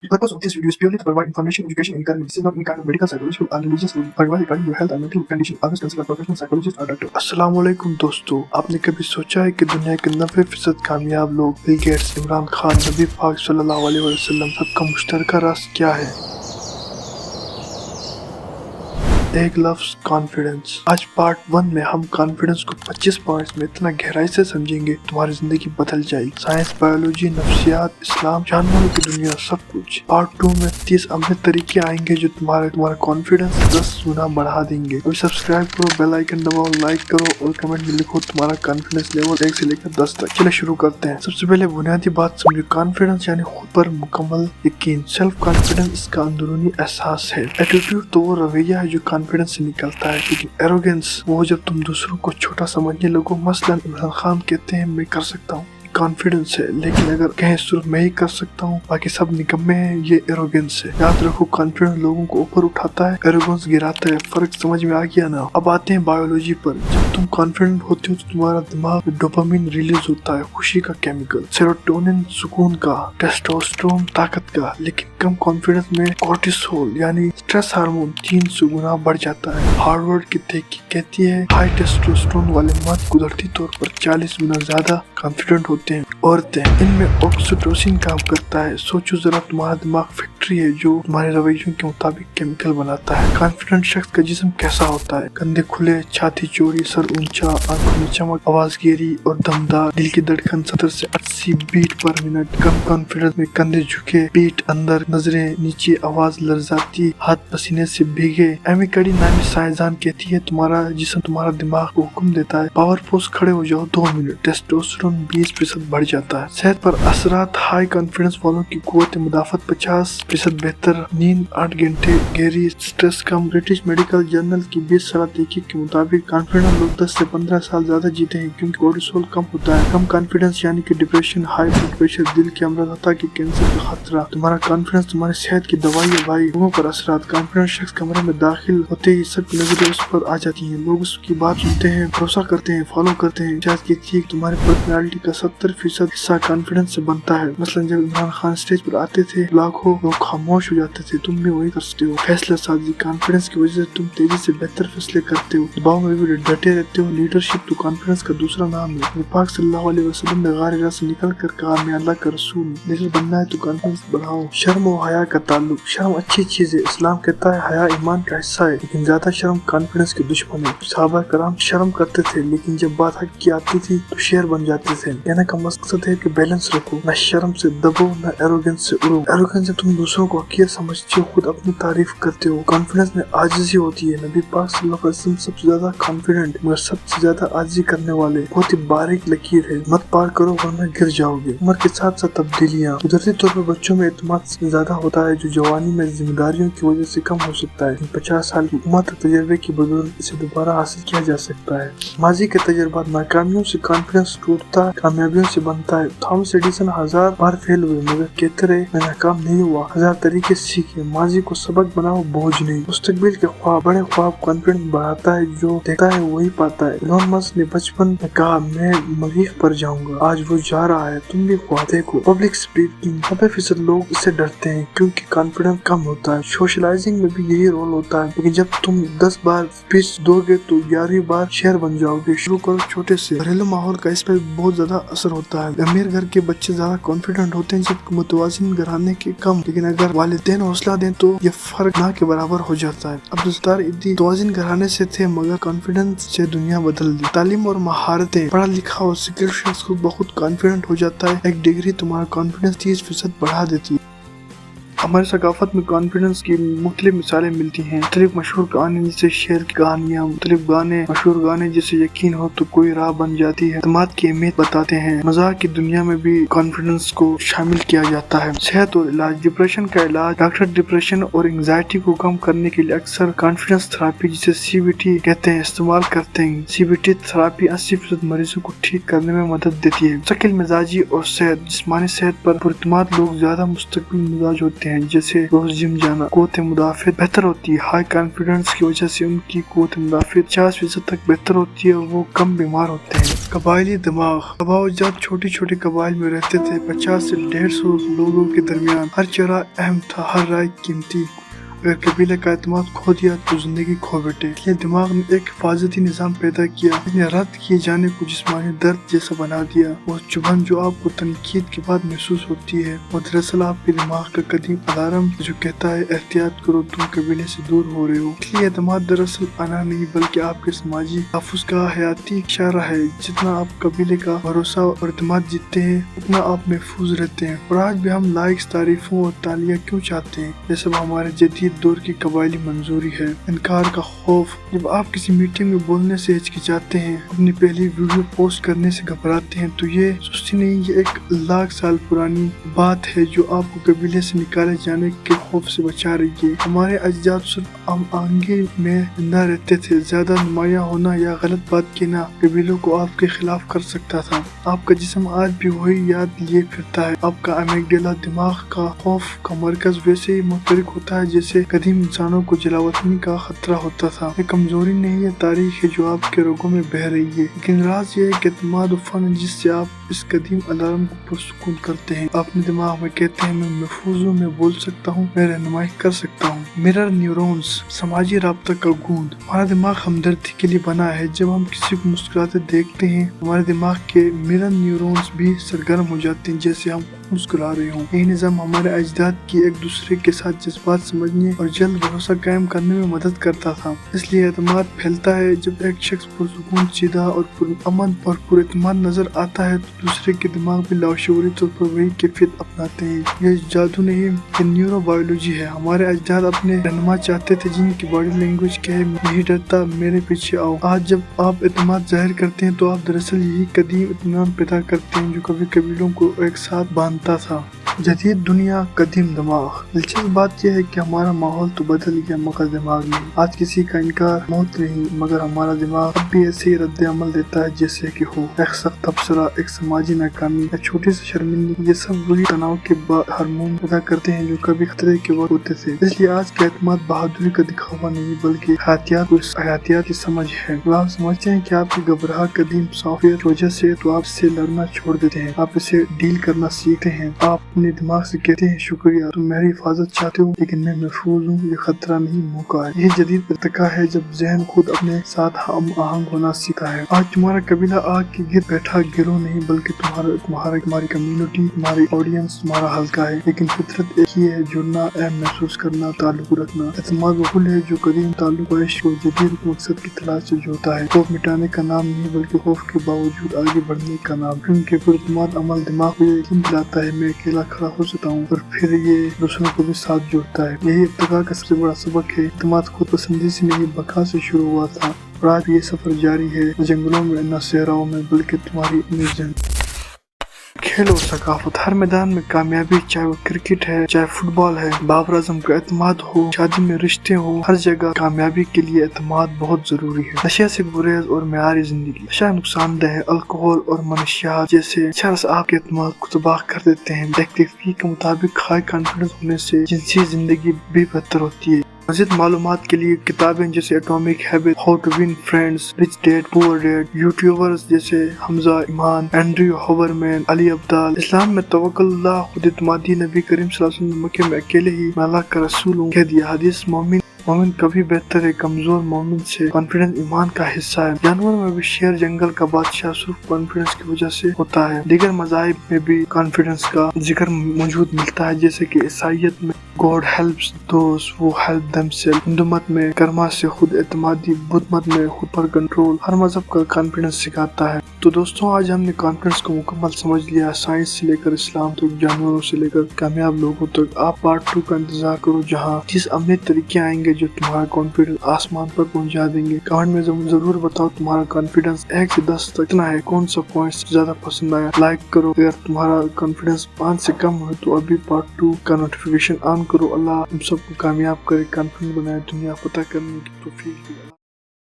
The purpose of this video is purely to provide information, education, and encouragement. This is not any kind of medical, psychological, or religious advice regarding your health and mental condition. Always consult a professional psychologist or doctor. अस्सलाम वालेकुम दोस्तों, आपने कभी सोचा है कि दुनिया के 90% कामयाब लोग बिल गेट्स, इमरान खान, नबी पाक सल्लल्लाहु अलैहि वसल्लम सबका मुश्तरका राज क्या है? एक लफ्ज़ कॉन्फिडेंस। आज पार्ट 1 में हम कॉन्फिडेंस को 25 पॉइंट्स में इतना गहराई से समझेंगे तुम्हारी जिंदगी बदल जाएगी। साइंस, बायोलॉजी, नफ्सियात, इस्लाम, जानवरों की दुनिया, सब कुछ। पार्ट 2 में 30 अहम तरीके आएंगे जो तुम्हारा कॉन्फिडेंस 10 गुना बढ़ा देंगे। अभी सब्सक्राइब करो, बेल आइकन दबाओ, लाइक करो और कमेंट में लिखो तुम्हारा कॉन्फिडेंस लेवल 1 से लेकर 10 तक। चलिए शुरू करते हैं। सबसे पहले बुनियादी बात समझो, कॉन्फिडेंस यानी खुद पर मुकम्मल यकीन। सेल्फ कॉन्फिडेंस इसका अंदरूनी एहसास है। एटीट्यूड तो वो रवैया है जो कॉन्फिडेंस से निकलता है, लेकिन एरोगेंस वो जब तुम दूसरों को छोटा समझने लगो। मसलन इमरान खान कहते हैं मैं कर सकता हूँ, कॉन्फिडेंस है, लेकिन अगर कहें सिर्फ मैं ही कर सकता हूँ बाकी सब निकम्मे हैं, ये एरोगेंस है। याद रखो, कॉन्फिडेंस लोगों को ऊपर उठाता है, एरोगेंस गिराता है। फर्क समझ में आ गया ना? अब आते हैं बायोलॉजी पर। जब तुम कॉन्फिडेंट होते हो तो तुम्हारा दिमाग में डोपामिन रिलीज होता है, खुशी का केमिकल, सेरोटोनिन सुकून का, टेस्टोस्टेरोन ताकत का। लेकिन कम कॉन्फिडेंस में कोर्टिसोल यानी स्ट्रेस हार्मोन 300 गुना बढ़ जाता है। हार्वर्ड की तहकीक कहती है हाई टेस्टोस्टेरोन वाले मर्द कुदरती तौर पर 40 गुना ज्यादा कॉन्फिडेंट होते हैं। औरतें, इनमें ऑक्सीटोसिन काम करता है। सोचो जरा, तुम्हारा दिमाग फैक्ट्री है जो तुम्हारे रवैयों के मुताबिक केमिकल बनाता है। कॉन्फिडेंट शख्स का जिस्म कैसा होता है? कंधे खुले, छाती चौड़ी, सर ऊंचा, आंखों में चमक, आवाज गहरी और दमदार, दिल की धड़कन 70 से 80 बीट पर मिनट। कम कॉन्फिडेंस में कंधे झुके, पीठ अंदर, नजरें नीचे, आवाज लर्जाती, हाथ पसीने से भीगे। एमी कड़ी नामी साइंसदान कहती है तुम्हारा जिस्म तुम्हारा दिमाग को हुक्म देता है पावर पोज खड़े हो जाओ 2 मिनट। टेस्टोस्टेरोन 20% बढ़ जाता है। सेहत पर असरात, हाई कॉन्फिडेंस वालों की कुव्वत मुदाफत 50% बेहतर, नींद 8 घंटे गहरी, स्ट्रेस कम। ब्रिटिश मेडिकल जर्नल की 20 साल तहकीक के मुताबिक कॉन्फिडेंस लोग 10 से 15 साल ज्यादा जीते हैं क्योंकि कोर्टिसोल कम होता है। कम कॉन्फिडेंस यानी कि डिप्रेशन, हाई ब्लड प्रेशर, दिल की अमराज, हत्ता कि कैंसर का खतरा। तुम्हारा कॉन्फिडेंस तुम्हारी सेहत की दवाई है भाई। लोगों पर असरात, कॉन्फिडेंस शख्स कमरे में दाखिल होते ही सबकी नजरें उस पर आ जाती हैं। लोग उसकी बात सुनते हैं, भरोसा करते हैं, फॉलो करते हैं। जांच की थी तुम्हारी पर्सनालिटी का 70% हिस्सा कॉन्फिडेंस से बनता है। मसलन जब इमरान खान स्टेज पर आते थे लाखों लोग खामोश हो जाते थे, तुम भी वही कर सकते हो। फैसला साजी, कॉन्फिडेंस की वजह से तुम तेजी से बेहतर फैसले करते हो, दबाव में भी डटे रहते हो। लीडरशिप तो कॉन्फिडेंस का दूसरा नाम है। नबी पाक सल्लल्लाहु अलैहि वसल्लम ने गार हिरा से निकल कर कहा मैं अल्लाह का रसूल। लीडर बनना है तो कॉन्फिडेंस बढ़ाओ। शर्म और हया का ताल्लुक, शर्म अच्छी चीज है, इस्लाम कहता है हया ईमान का हिस्सा है, लेकिन ज्यादा शर्म कॉन्फिडेंस के दुश्मन है। सहाबा कराम शर्म करते थे लेकिन जब बात हक की आती थी तो शेर बन जाते थे। कहने का मकसद है कि बैलेंस रखो, न शर्म से दबो न एरोगेंस से उड़ो। एरोगेंस से तुम दूसरों को हकीर समझते हो, खुद अपनी तारीफ करते हो। कॉन्फिडेंस में आजिज़ी होती है। नबी पाक सल्लल्लाहु अलैहि वसल्लम सबसे ज्यादा कॉन्फिडेंट मगर सबसे ज्यादा आजिज़ी करने वाले। बहुत ही बारीक लकीर है, मत पार करो वरना गिर जाओगे। उम्र के साथ साथ तब्दीलियाँ, कुदरती तौर पर बच्चों में एतमाद ज्यादा होता है जो जवानी में जिम्मेदारियों की वजह से कम हो सकता है। 50 साल की उम्र तक तजर्बे की बदौलत इसे दोबारा हासिल किया जा सकता है। माजी के तजर्बात, नाकामियों से कॉन्फिडेंस टूटता है, कामयाबियों से बनता है। थॉमस एडिसन 1000 बार फेल हुए मगर कहते रहे मैं नाकाम नहीं हुआ। 1000 तरीके सीखे। माजी को सबक बनाओ, बोझ नहीं। मुस्तकबिल के ख्वाब, बड़े ख्वाब कॉन्फिडेंस बढ़ाता है, जो देखता है वही पाता है। इलॉन मस्क ने बचपन में कहा मैं मरीख पर जाऊंगा, आज वो जा रहा है, तुम भी ख्वाब देखो। पब्लिक स्पीकिंग, 90% लोग इससे डरते हैं क्योंकि कॉन्फिडेंस कम होता है। सोशलाइजिंग में भी यही रोल होता है, लेकिन जब तुम 10 बार स्पीच दोगे तो 11वीं बार शेर बन जाओगे। शुरू करो छोटे से। घरेलू माहौल का इस पर बहुत ज्यादा असर होता है। अमीर घर के बच्चे ज्यादा कॉन्फिडेंट होते हैं जबकि मुतवाजिन घराने के कम, लेकिन अगर वालिदैन हौसला दें तो ये फर्क ना के बराबर हो जाता है। अब्दुल सत्तार इद्दी मुतवाजिन घराने से थे मगर कॉन्फिडेंस से दुनिया बदल दी। तालीम और महारतें, पढ़ा लिखा और स्किल शख्स खुद बहुत कॉन्फिडेंट हो जाता है। एक डिग्री तुम्हारा कॉन्फिडेंस 30% बढ़ा देती है। हमारी सकाफत में कॉन्फिडेंस की मुख्तलिफ मिसालें मिलती हैं। मुख्तलिफ मशहूर कहानी जैसे शेर की कहानियाँ, मुख्तलिफ गाने, मशहूर गाने जैसे यकीन हो तो कोई राह बन जाती है, एतमाद की अहमियत बताते हैं। मजाक की दुनिया में भी कॉन्फिडेंस को शामिल किया जाता है। सेहत और इलाज, डिप्रेशन का इलाज, डॉक्टर डिप्रेशन और एंग्जाइटी को कम करने के लिए अक्सर कॉन्फिडेंस थेरेपी जिसे CBT कहते हैं इस्तेमाल करते हैं। CBT थेरेपी 80% मरीजों को ठीक करने में मदद देती है। मुस्तकिल मिजाजी और सेहत, जिस्मानी सेहत पर पुरइत्माद लोग ज्यादा मुस्तकिल मिजाज होते हैं। हैं, जैसे रोज जिम जाना। क़ुव्वत मुदाफ़त बेहतर होती है। हाई कॉन्फिडेंस की वजह से उनकी क़ुव्वत मुदाफ़त 50% तक बेहतर होती है और वो कम बीमार होते हैं। कबायली दिमाग। अबाउजात छोटी छोटी कबाइल में रहते थे। 50 से 150 लोगों के दरमियान हर चेहरा अहम था, हर राय कीमती। अगर कबीले का एतमाद खो दिया तो जिंदगी खो बैठे। इसलिए दिमाग ने एक हिफाजती निज़ाम पैदा किया, इसने रद्द किए जाने को जिस्मानी दर्द जैसा बना दिया। वो चुभन जो आपको तनकीद के बाद महसूस होती है वो दरअसल आपके दिमाग का कदीम अलार्म जो कहता है एहतियात करो, तुम कबीले से दूर हो रहे हो। इसलिए एतमाद दरअसल आना नहीं बल्कि आपके समाजी तहफ़्फ़ुज़ का हयाती इशारा है। जितना आप कबीले का भरोसा और एतमाद जीतते हैं उतना आप महफूज रहते हैं। और आज भी हम लाइक्स, तारीफों और तालियां क्यों चाहते हैं? ये सब हमारे जदीद दौर की कबायली मंजूरी है। इनकार का खौफ। जब आप किसी मीटिंग में बोलने से हिचकिचाते हैं, अपनी पहली वीडियो पोस्ट करने से घबराते हैं, तो ये सुस्ती नहीं, ये एक लाख साल पुरानी बात है जो आपको कबीले से निकाले जाने के खौफ से बचा रही है। हमारे अजदाद सिर्फ आंगे में जिंदा रहते थे। ज्यादा नुमायां होना या गलत बात कहना कबीलों को आपके खिलाफ कर सकता था। आपका जिस्म आज भी वही याद लिए फिरता है। आपका अमेगडाला दिमाग का खौफ का मरकज वैसे ही मुतहरिक होता है जैसे कदीम इंसानों को जलावतनी का खतरा होता था। ये कमजोरी नहीं है, तारीख है जो आपके रगों में बह रही है। लेकिन राज ये है कि एतमाद फन है जिससे आप इस कदीम अलार्म को पुरसुकून करते हैं। अपने दिमाग में कहते हैं मैं महफूज हूँ, मैं बोल सकता हूँ, मैं रहनुमाई कर सकता हूँ। Mirror neurons. समाजी राब्ता का गूंद। हमारा दिमाग हमदर्दी के लिए बना है। जब हम किसी को मुस्कुराते देखते हैं हमारे दिमाग के मिरर न्यूरॉन्स भी सरगर्म हो जाते हैं जैसे हम मुस्कुरा रहे हों। यही निज़ाम हमारे अजदाद की एक दूसरे के साथ जज्बात समझने और जल्द भरोसा कायम करने में मदद करता था। इसलिए एतमाद फैलता है जब एक शख्स पुरसुकून, सीधा और पुरअमन और पुरएतमाद नजर आता है तो दूसरे के दिमाग भी लाशऊरी तौर पर वही कैफियत अपनाते हैं। ये जादू नहीं, ये न्यूरो बायोलॉजी है। हमारे अजदाद अपने रहनुमा चाहते थे जिनकी बॉडी लैंग्वेज कहे नहीं डरता, मेरे पीछे आओ। आज जब आप एतमाद जाहिर करते हैं तो आप दरअसल यही कदीम इत्मीनान पैदा करते हैं जो कभी कबीलों को एक साथ बांधता था। जदीद दुनिया, कदीम दिमाग। दिलचस्प बात यह है कि हमारा माहौल तो बदल गया मगर दिमाग नहीं। आज किसी का इनकार मौत नहीं मगर हमारा दिमाग अब भी ऐसे ही रद्द अमल देता है जैसे कि हो। एक सख्त तबसरा, एक समाजी नाकामी या छोटी सी शर्मिंदगी, ये सब वही तनाव के हार्मोन पैदा करते हैं जो कभी खतरे के वक्त होते थे। इसलिए आज का एतमाद बहादुरी का दिखावा नहीं बल्कि हयातियात की समझ है। जब आप समझते हैं कि आपकी घबराहट कदीम सॉफ्टवेयर की वजह से तो आप इससे लड़ना छोड़ देते हैं, आप इसे डील करना सीखते हैं। आप अपने दिमाग से कहते हैं शुक्रिया, तुम मेरी हिफाजत चाहते हो लेकिन मैं महफूज हूँ, ये खतरा नहीं मौका है। ये जदीद इर्तिका है जब जहन खुद अपने साथ हम आहंग होना सीखा है। आज तुम्हारा कबीला आग के गिर बैठा गिरोह नहीं बल्कि तुम्हारी कम्युनिटी, तुम्हारी ऑडियंस, तुम्हारा हल्का है। लेकिन फितरत एक ही है, जुड़ना, अहम महसूस करना, ताल्लुक रखना। एतमाद वो पुल है जो कदीम ताल्लुक और इश्क और जदीद मकसद की तलाश से जोड़ता है। खौफ मिटाने का नाम नहीं बल्कि खौफ के बावजूद आगे बढ़ने का नाम। क्योंकि पुरएतमाद अमल दिमाग को यकीन दिलाता है मैं अकेला खड़ा हो सकता हूँ और फिर ये दूसरों को भी साथ जोड़ता है। यही इर्तिका का सबसे बड़ा सबक है। एतमाद खुद पसंदी से नहीं बका से शुरू हुआ था और आज ये सफर जारी है, न जंगलों में न सहराओं में बल्कि तुम्हारी म्यूजियम। खेल और सकाफत। हर मैदान में कामयाबी, चाहे वो क्रिकेट है चाहे फुटबॉल है, बाबर आजम का एतमाद हो, शादी में रिश्ते हो, हर जगह कामयाबी के लिए एतमाद बहुत जरूरी है। नशे से गुरेज और मेयारी जिंदगी। नशा नुकसानदेह है। अल्कोहल और मनशियात जैसे शर्स आपके एतमाद को तबाह कर देते हैं। एक तहकीक के मुताबिक हाई कॉन्फिडेंस होने से जिनसी जिंदगी भी बेहतर होती है। मज़ीद मालूमात के लिए किताबें जैसे atomic habit, how to win friends, rich dad poor dad, YouTubers जैसे हमजा इमान, एंड्रयू हॉवरमैन, अली अब्दाल। इस्लाम में तवक्कुल्लाह, खुद इत्मीनादी, नबी करीम सल्लल्लाहु अलैहि वसल्लम मक्के में अकेले ही मैं अल्लाह का रसूल हूँ कह दिया। हदीस मोमिन कभी बेहतर है कमजोर मोमिन से। कॉन्फिडेंस ईमान का हिस्सा है। जानवर में भी शेर जंगल का बादशाह सिर्फ कॉन्फिडेंस की वजह से होता है। दीगर मज़ाहिब में भी कॉन्फिडेंस का जिक्र मौजूद मिलता है जैसे कि ईसाईयत में God helps those who help themselves, हिंदू मत में कर्मा से खुद एतमादी, बुद्ध मत में खुद पर कंट्रोल। हर मजहब का कॉन्फिडेंस सिखाता है। तो दोस्तों आज हमने कॉन्फिडेंस को मुकम्मल समझ लिया, साइंस से लेकर इस्लाम तक, जानवरों से लेकर कामयाब लोगों तक। आप पार्ट 2 का इंतजार करो जहाँ जिस अमली तरीके आएंगे जो तुम्हारा कॉन्फिडेंस आसमान पर पहुंचा देंगे। कमेंट में जरूर बताओ तुम्हारा कॉन्फिडेंस 1 से 10 तक कितना है, कौन सा पॉइंट ज्यादा पसंद आया। लाइक करो। अगर तुम्हारा कॉन्फिडेंस 5 से कम हो तो अभी पार्ट 2 का नोटिफिकेशन ऑन करो। अल्लाह हम सबको कामयाब करे, कॉन्फिडेंस बनाए, दुनिया पता करने की तौफीक दे।